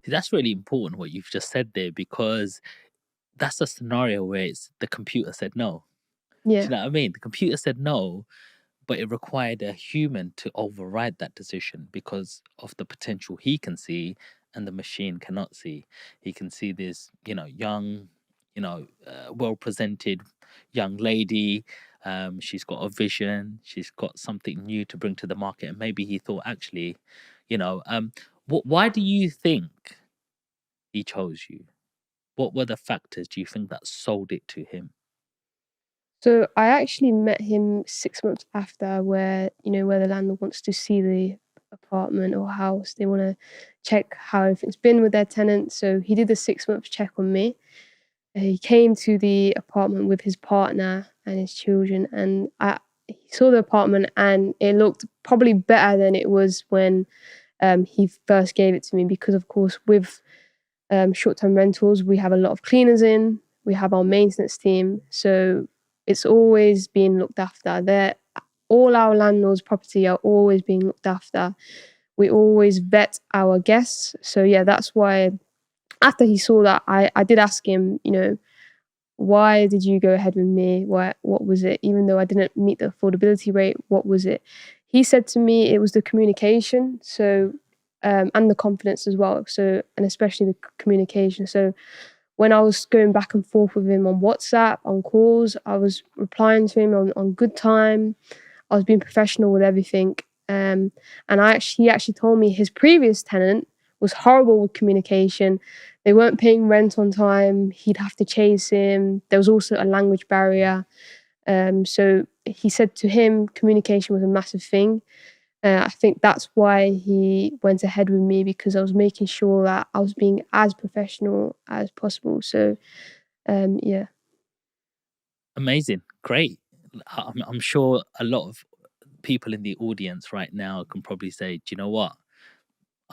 That's really important what you've just said there, because that's a scenario where it's the computer said no. Do Yeah. you know what I mean? The computer said no, but it required a human to override that decision because of the potential he can see and the machine cannot see. He can see this, young, well presented young lady. She's got a vision. She's got something new to bring to the market, and maybe he thought, actually, why do you think he chose you? What were the factors do you think that sold it to him? So I actually met him 6 months after, where the landlord wants to see the apartment or house. They want to check how everything's been with their tenants. So he did a 6 month check on me. He came to the apartment with his partner and his children, and he saw the apartment, and it looked probably better than it was when he first gave it to me. Because of course, with short-term rentals, we have a lot of cleaners in, we have our maintenance team, so it's always being looked after. All our landlords' property are always being looked after. We always vet our guests. So yeah, that's why after he saw that, I did ask him, why did you go ahead with me? What was it? Even though I didn't meet the affordability rate, what was it? He said to me it was the communication, so and the confidence as well. So, and especially the communication. So when I was going back and forth with him on WhatsApp, on calls, I was replying to him on good time. I was being professional with everything. And he actually told me his previous tenant was horrible with communication. They weren't paying rent on time. He'd have to chase him. There was also a language barrier. So he said to him, communication was a massive thing. I think that's why he went ahead with me, because I was making sure that I was being as professional as possible. So, yeah. Amazing, great. I'm sure a lot of people in the audience right now can probably say, do you know what?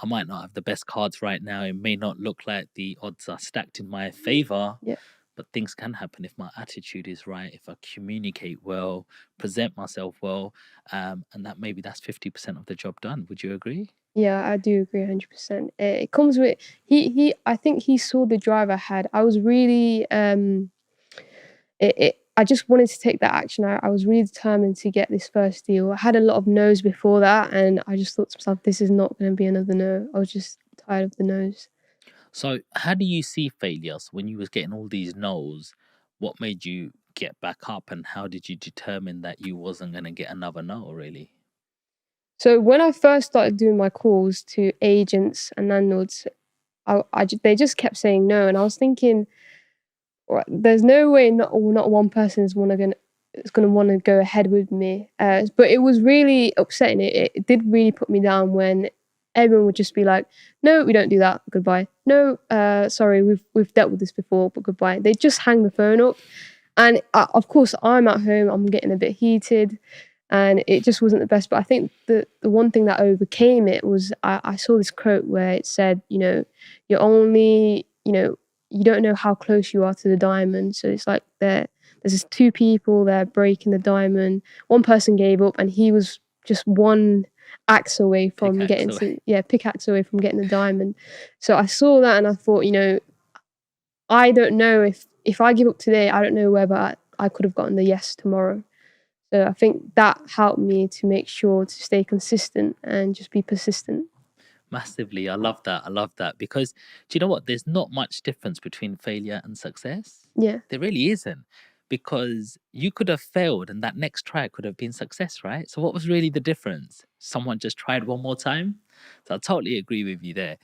I might not have the best cards right now. It may not look like the odds are stacked in my favor, Yeah. but things can happen if my attitude is right, if I communicate well, present myself well, and that maybe that's 50% of the job done. Would you agree? Yeah, I do agree 100%. It comes with I think he saw the drive I had. I was really I just wanted to take that action. I was really determined to get this first deal. I had a lot of no's before that, and I just thought to myself, this is not going to be another no. I was just tired of the no's. So, how do you see failures when you was getting all these no's? What made you get back up, and how did you determine that you wasn't going to get another no? Really? So when I first started doing my calls to agents and landlords, they just kept saying no, and I was thinking, right, there's no way not one person is gonna want to go ahead with me. But it was really upsetting. It did really put me down when everyone would just be like, "No, we don't do that. Goodbye. No, sorry, we've dealt with this before, but goodbye." They just hang the phone up, and of course, I'm at home. I'm getting a bit heated, and it just wasn't the best. But I think the one thing that overcame it was I saw this quote where it said, you're only, you don't know how close you are to the diamond. So it's like there's just two people there breaking the diamond. One person gave up, and he was just one axe away from Pickaxe getting away. to yeah pickaxe away from getting the diamond. So I saw that, and I thought, I don't know if I give up today, I don't know whether I could have gotten the yes tomorrow. So I think that helped me to make sure to stay consistent and just be persistent. Massively. I love that. I love that because do you know what? There's not much difference between failure and success. Yeah. There really isn't, because you could have failed and that next try could have been success, right? So, what was really the difference? Someone just tried one more time. So, I totally agree with you there.